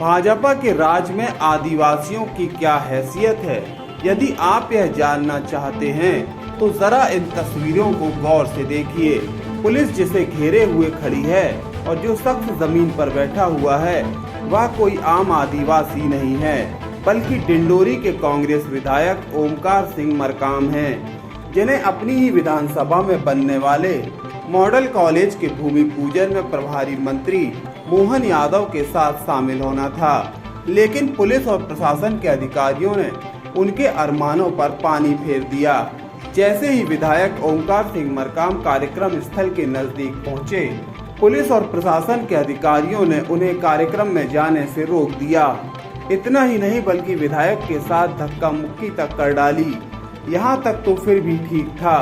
भाजपा के राज में आदिवासियों की क्या हैसियत है? यदि आप यह जानना चाहते हैं तो जरा इन तस्वीरों को गौर से देखिए। पुलिस जिसे घेरे हुए खड़ी है और जो शख्स जमीन पर बैठा हुआ है वह कोई आम आदिवासी नहीं है, बल्कि डिंडोरी के कांग्रेस विधायक ओमकार सिंह मरकाम हैं, जिन्हें अपनी ही विधानसभा में बनने वाले मॉडल कॉलेज के भूमि पूजन में प्रभारी मंत्री मोहन यादव के साथ शामिल होना था। लेकिन पुलिस और प्रशासन के अधिकारियों ने उनके अरमानों पर पानी फेर दिया। जैसे ही विधायक ओमकार सिंह मरकाम कार्यक्रम स्थल के नजदीक पहुंचे, पुलिस और प्रशासन के अधिकारियों ने उन्हें कार्यक्रम में जाने से रोक दिया। इतना ही नहीं बल्कि विधायक के साथ धक्का मुक्की तक कर डाली। यहाँ तक तो फिर भी ठीक था,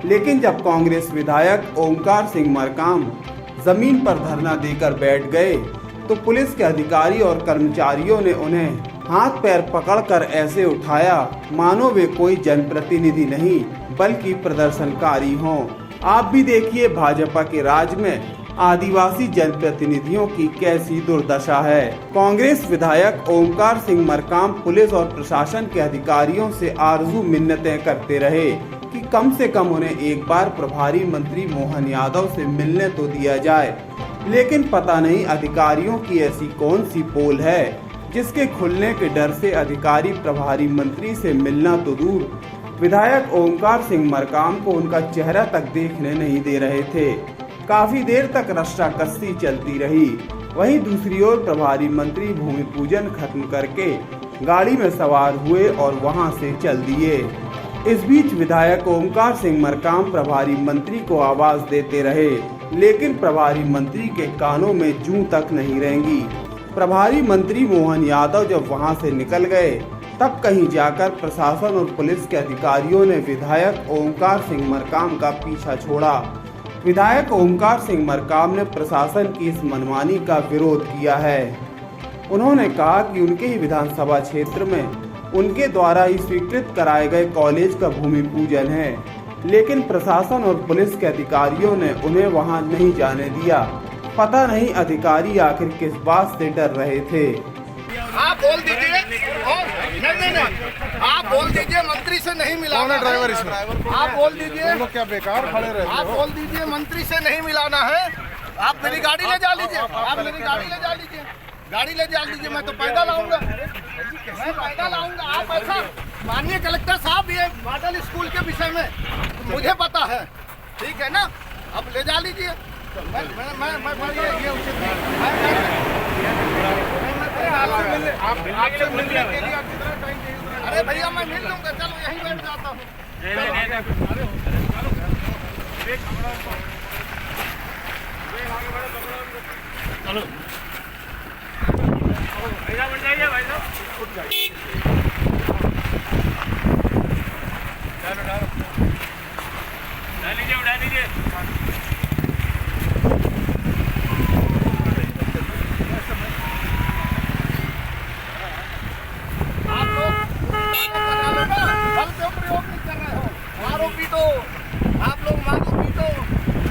लेकिन जब कांग्रेस विधायक ओमकार सिंह मरकाम जमीन पर धरना देकर बैठ गए तो पुलिस के अधिकारी और कर्मचारियों ने उन्हें हाथ पैर पकड़कर ऐसे उठाया मानो वे कोई जनप्रतिनिधि नहीं बल्कि प्रदर्शनकारी हों। आप भी देखिए भाजपा के राज में आदिवासी जनप्रतिनिधियों की कैसी दुर्दशा है। कांग्रेस विधायक ओमकार सिंह मरकाम पुलिस और प्रशासन के अधिकारियों से आरजू मिन्नतें करते रहे कि कम से कम उन्हें एक बार प्रभारी मंत्री मोहन यादव से मिलने तो दिया जाए, लेकिन पता नहीं अधिकारियों की ऐसी कौन सी पोल है जिसके खुलने के डर से अधिकारी प्रभारी मंत्री से मिलना तो दूर, विधायक ओमकार सिंह मरकाम को उनका चेहरा तक देखने नहीं दे रहे थे। काफी देर तक रस्साकस्सी चलती रही। वहीं दूसरी ओर प्रभारी मंत्री भूमि पूजन खत्म करके गाड़ी में सवार हुए और वहां से चल दिए। इस बीच विधायक ओमकार सिंह मरकाम प्रभारी मंत्री को आवाज देते रहे, लेकिन प्रभारी मंत्री के कानों में जूं तक नहीं रेंगी। प्रभारी मंत्री मोहन यादव जब वहां से निकल गए तब कहीं जाकर प्रशासन और पुलिस के अधिकारियों ने विधायक ओमकार सिंह मरकाम का पीछा छोड़ा। विधायक ओमकार सिंह मरकाम ने प्रशासन की इस मनमानी का विरोध किया है। उन्होंने कहा कि उनके ही विधानसभा क्षेत्र में उनके द्वारा ही स्वीकृत कराए गए कॉलेज का भूमि पूजन है, लेकिन प्रशासन और पुलिस के अधिकारियों ने उन्हें वहां नहीं जाने दिया। पता नहीं अधिकारी आखिर किस बात से डर रहे थे। आप बोल दीजिए नहीं, आप बोल दीजिए मंत्री से नहीं मिलाना है। ड्राइवर इसमें आप बोल दीजिए, क्या बेकार खड़े रहते हो। आप बोल दीजिए मंत्री से नहीं मिलाना है। आप मेरी गाड़ी ले जा लीजिए, आप मेरी गाड़ी ले जा लीजिए, गाड़ी ले जा लीजिए। मैं तो पैदल आऊंगा, मैं पैदल आऊंगा। आप ऐसा माननीय कलेक्टर साहब, ये मॉडल स्कूल के विषय में मुझे पता है, ठीक है ना। अब ले जा लीजिए। मैं ये उचित आपसे मिलने के लिए कितना टाइम चाहिए? अरे भैया मैं मिल लूंगा, चलो यहीं बैठ जाता हूँ। चलो उड़ा लीजिए।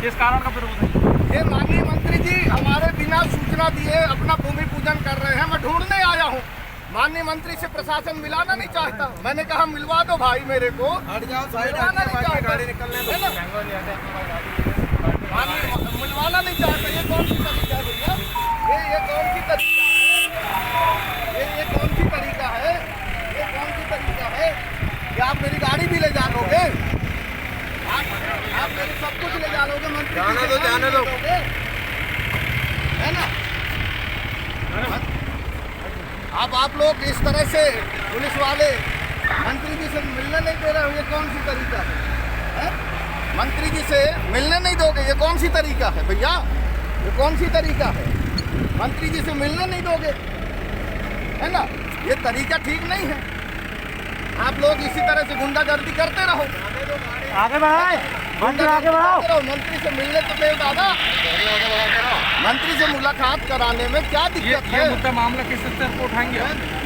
किस कारण का विरोध है? ये माननीय मंत्री जी हमारे बिना सूचना दिए अपना भूमि पूजन कर रहे हैं। मैं ढूंढने आया हूँ, माननीय मंत्री से प्रशासन मिलाना नहीं चाहता। मैंने कहा मिलवा दो भाई मेरे को, मिलवाना नहीं चाहता, मिलवाना नहीं चाहता। ये कौन सी तरीका है भैया? ये कौन सी तरीका है? ये कौन सी तरीका है? ये कौन सी तरीका है कि आप मेरी गाड़ी भी ले जा लोगे? आप मेरे सब कुछ ले जा लोगे? मंत्री जाने दो है ना। अब आप लोग इस तरह से पुलिस वाले मंत्री जी से मिलने नहीं दे रहे हो, ये कौन सी तरीका है? मंत्री जी से मिलने नहीं दोगे, ये कौन सी तरीका है भैया? ये कौन सी तरीका है? मंत्री जी से मिलने नहीं दोगे, है ना। ये तरीका ठीक नहीं है। आप लोग इसी तरह से गुंडागर्दी करते रहो। आगे बढ़ाओ, आगे बढ़ाओ। मंत्री से मिलने तो दे दादा, मंत्री से मुलाकात कराने में क्या दिक्कत है? मुद्दा मामला किस स्तर पर उठाएंगे?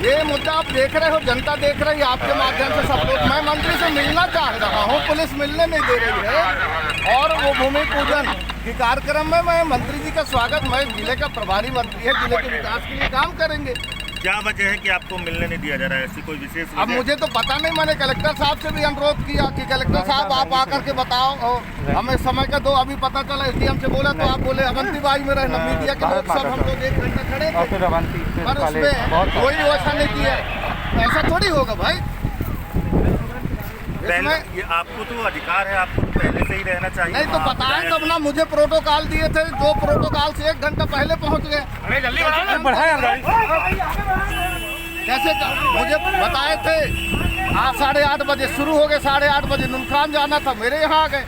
ये मुद्दा आप देख रहे हो, जनता देख रही है आपके माध्यम से सब लोग। मैं मंत्री से मिलना चाह रहा हूँ, पुलिस मिलने नहीं दे रही है और वो भूमि पूजन कि कार्यक्रम में मैं मंत्री जी का स्वागत, मैं जिले का प्रभारी मंत्री है, जिले के विकास के लिए काम करेंगे। क्या वजह है कि आपको मिलने नहीं दिया जा रहा है? ऐसी कोई विशेष अब वजह? मुझे तो पता नहीं, मैंने कलेक्टर साहब से भी अनुरोध किया कि कलेक्टर साहब आप आकर के बताओ और हमें समय का दो। अभी पता चला एसडीएम से बोला तो आप बोले अवंतीबाई में रहना, मीडिया के लोग सब हम लोग 1 घंटा खड़े थे, पर उसमें कोई वैसा नहीं किया। ऐसा थोड़ी होगा भाई। पहले ये आपको तो अधिकार है, आपको पहले से ही रहना चाहिए। नहीं तो बताएं तब ना, मुझे प्रोटोकॉल दिए थे, जो प्रोटोकॉल से 1 घंटा पहले पहुंच गए। कैसे मुझे बताए थे 8:30 बजे शुरू हो गए, 8:30 बजे नुनखान जाना था, मेरे यहाँ आ गए।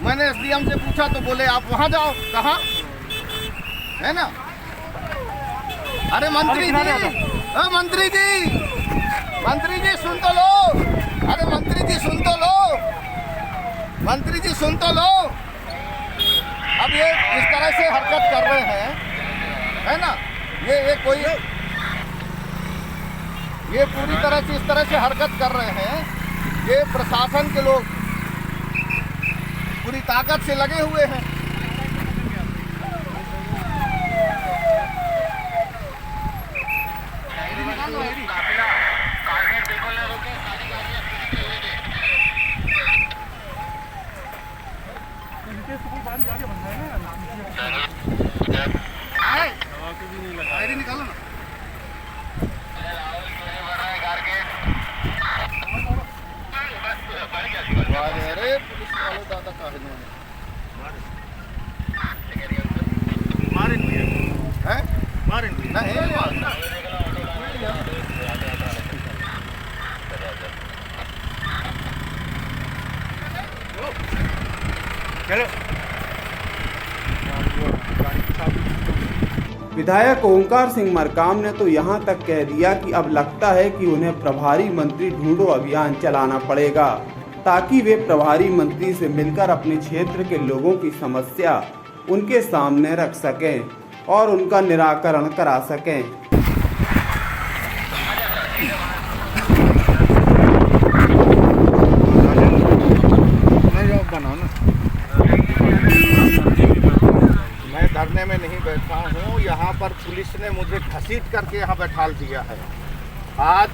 मैंने एसडीएम से पूछा तो बोले आप वहाँ जाओ। कहाँ है ना? अरे मंत्री जी, मंत्री जी सुन तो लो। अरे मंत्री जी सुन तो लो, मंत्री जी सुन तो लो। अब ये इस तरह से हरकत कर रहे हैं, है ना? ये कोई ये पूरी तरह से इस तरह से हरकत कर रहे हैं। ये प्रशासन के लोग पूरी ताकत से लगे हुए हैं। आईडी निकालो ना। अरे पुलिस वाले दादा काहे मारें हैं? मारें नहीं चलो। विधायक ओंकार सिंह मरकाम ने तो यहाँ तक कह दिया कि अब लगता है कि उन्हें प्रभारी मंत्री ढूंढो अभियान चलाना पड़ेगा, ताकि वे प्रभारी मंत्री से मिलकर अपने क्षेत्र के लोगों की समस्या उनके सामने रख सकें और उनका निराकरण करा सकें। मैं धरने में नहीं बैठा हूँ, यहाँ पर पुलिस ने मुझे घसीट करके यहाँ बैठा दिया है। आज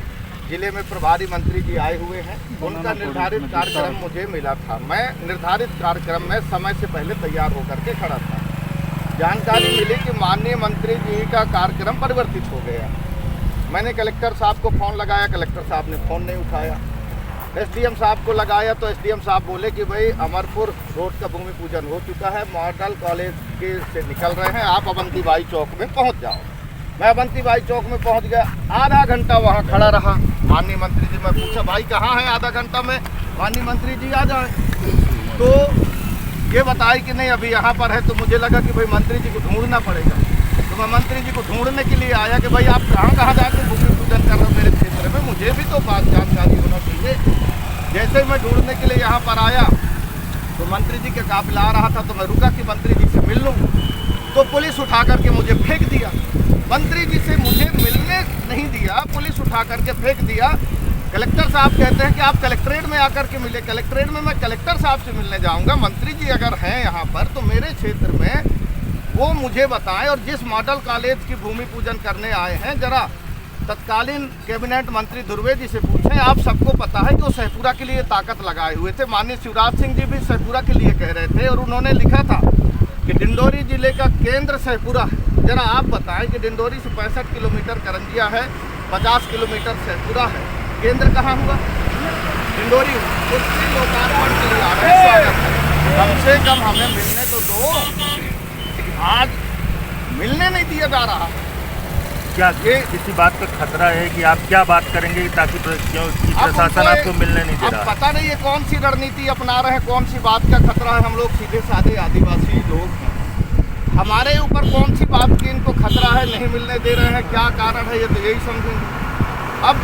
जिले में प्रभारी मंत्री जी आए हुए हैं, उनका निर्धारित कार्यक्रम मुझे मिला था। मैं निर्धारित कार्यक्रम में समय से पहले तैयार होकर के खड़ा था। जानकारी मिली कि माननीय मंत्री जी का कार्यक्रम परिवर्तित हो गया। मैंने कलेक्टर साहब को फ़ोन लगाया, कलेक्टर साहब ने फ़ोन नहीं उठाया। एसडीएम साहब को लगाया तो एसडीएम साहब बोले कि भाई अमरपुर रोड का भूमि पूजन हो चुका है, मॉडल कॉलेज के से निकल रहे हैं, आप अवंतीबाई चौक में पहुंच जाओ। मैं अवंतीबाई चौक में पहुंच गया, आधा घंटा वहां खड़ा रहा। माननीय मंत्री जी, मैं पूछा भाई कहाँ हैं? आधा घंटा में माननीय मंत्री जी आ जाए। तो ये बताए कि नहीं अभी यहाँ पर है। तो मुझे लगा कि भाई मंत्री जी को ढूंढना पड़ेगा। तो मैं मंत्री जी को ढूंढने के लिए आया कि भाई आप कहाँ जाकर भूमि पूजन कर रहे हो मेरे क्षेत्र में, मुझे भी तो बात जानकारी होना चाहिए। जैसे मैं ढूंढने के लिए यहाँ पर आया तो मंत्री जी का काफिला आ रहा था, तो मैं रुका कि मंत्री जी से मिल लूँ। तो पुलिस उठा करके मुझे फेंक दिया। मंत्री जी से मुझे मिलने नहीं दिया, पुलिस उठा करके फेंक दिया। कलेक्टर साहब कहते हैं कि आप कलेक्ट्रेट में आकर के मिले। कलेक्ट्रेट में मैं कलेक्टर साहब से मिलने जाऊंगा। मंत्री जी अगर हैं यहाँ पर तो मेरे क्षेत्र में वो मुझे बताएं, और जिस मॉडल कॉलेज की भूमि पूजन करने आए हैं जरा तत्कालीन कैबिनेट मंत्री धुर्वे जी से पूछें। आप सबको पता है कि वो सहपुरा के लिए ताकत लगाए हुए थे। माननीय शिवराज सिंह जी भी सहपुरा के लिए कह रहे थे, और उन्होंने लिखा था कि डिंडोरी जिले का केंद्र सहपुरा है। जरा आप बताएं कि डिंडोरी से 65 किलोमीटर करंजिया है, 50 किलोमीटर सहपुरा है, केंद्र कहाँ हुआ? डिंडोरी। उसके लोकार्पण के लिए आ रहे हैं, कम से कम हमें मिलने तो दो। आज मिलने नहीं दिया जा रहा। क्या ये किसी बात का खतरा है कि आप क्या बात करेंगे ताकि प्रशासन आपको मिलने नहीं दे रहा? पता नहीं ये कौन सी रणनीति अपना रहे हैं, कौन सी बात का खतरा है। हम लोग सीधे साधे आदिवासी लोग हैं, हमारे ऊपर कौन सी बात की इनको खतरा है, नहीं मिलने दे रहे हैं, क्या कारण है ये तो यही समझेंगे। अब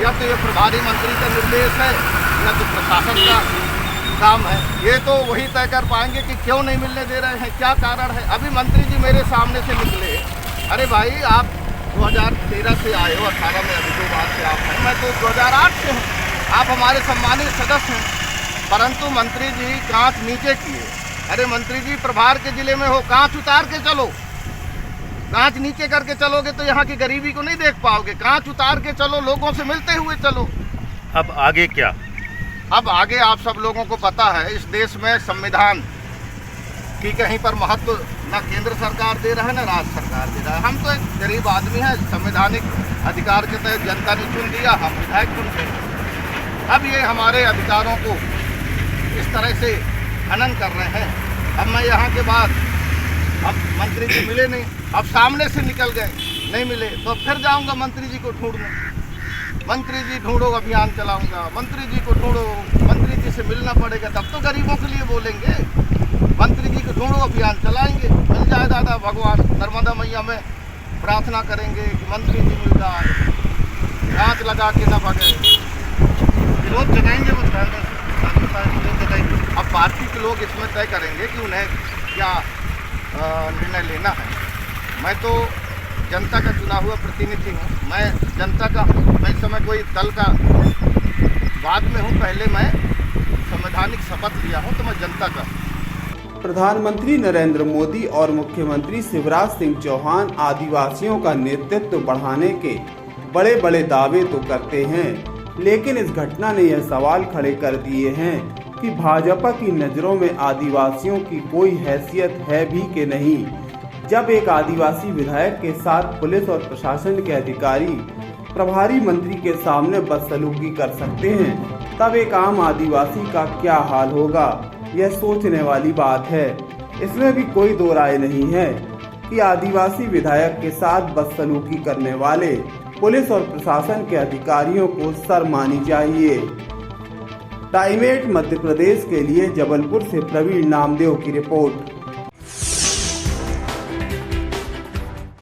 या तो ये प्रभारी मंत्री का निर्देश है या तो प्रशासन का काम है। ये तो वही तय कर पाएंगे कि क्यों नहीं मिलने दे रहे हैं, क्या कारण है। अभी मंत्री जी मेरे सामने से निकले, अरे भाई आप 2013 से आए हो, 18 में अभी 2 बार से आप हैं, मैं तो 2008 से हूँ। आप हमारे सम्मानित सदस्य हैं, परंतु मंत्री जी कांच नीचे किए अरे मंत्री जी प्रभार के जिले में हो, कांच उतार के चलो। कांच नीचे करके चलोगे तो यहाँ की गरीबी को नहीं देख पाओगे। कांच उतार के चलो, लोगों से मिलते हुए चलो। अब आगे क्या? अब आगे आप सब लोगों को पता है, इस देश में संविधान की कहीं पर महत्व ना केंद्र सरकार दे रहा है ना राज्य सरकार दे रहा है। हम तो एक गरीब आदमी हैं, संवैधानिक अधिकार के तहत जनता ने चुन दिया, हम विधायक चुन गए। अब ये हमारे अधिकारों को इस तरह से हनन कर रहे हैं। अब मैं यहाँ के बाद, अब मंत्री जी मिले नहीं, अब सामने से निकल गए, नहीं मिले तो फिर जाऊँगा मंत्री जी को ढूंढने। मंत्री जी ढूंढो अभियान चलाऊंगा, मंत्री जी को ढूंढो, मंत्री जी से मिलना पड़ेगा, तब तो गरीबों के लिए बोलेंगे। मंत्री जी को ढूंढो अभियान चलाएंगे, मिल जाए दादा, भगवान नर्मदा मैया में प्रार्थना करेंगे कि मंत्री जी मिल जाए, गांच लगा के न भगे। विरोध जगाएंगे वो जगाएंगे। अब पार्टी के लोग इसमें तय करेंगे कि उन्हें क्या निर्णय लेना है। मैं तो जनता का चुना हुआ प्रतिनिधि हूँ, मैं जनता का हूँ। मैं इस समय कोई दल का बाद में हूँ, पहले मैं संवैधानिक शपथ लिया हूँ, तो मैं जनता का हूँ। प्रधानमंत्री नरेंद्र मोदी और मुख्यमंत्री शिवराज सिंह चौहान आदिवासियों का नेतृत्व बढ़ाने के बड़े बड़े दावे तो करते हैं, लेकिन इस घटना ने यह सवाल खड़े कर दिए हैं कि भाजपा की नज़रों में आदिवासियों की कोई हैसियत है भी कि नहीं। जब एक आदिवासी विधायक के साथ पुलिस और प्रशासन के अधिकारी प्रभारी मंत्री के सामने बदसलूकी कर सकते हैं, तब एक आम आदिवासी का क्या हाल होगा, यह सोचने वाली बात है। इसमें भी कोई दो राय नहीं है कि आदिवासी विधायक के साथ बदसलूकी करने वाले पुलिस और प्रशासन के अधिकारियों को शर्म आनी चाहिए। टाइम 8 मध्य प्रदेश के लिए जबलपुर से प्रवीण नामदेव की रिपोर्ट।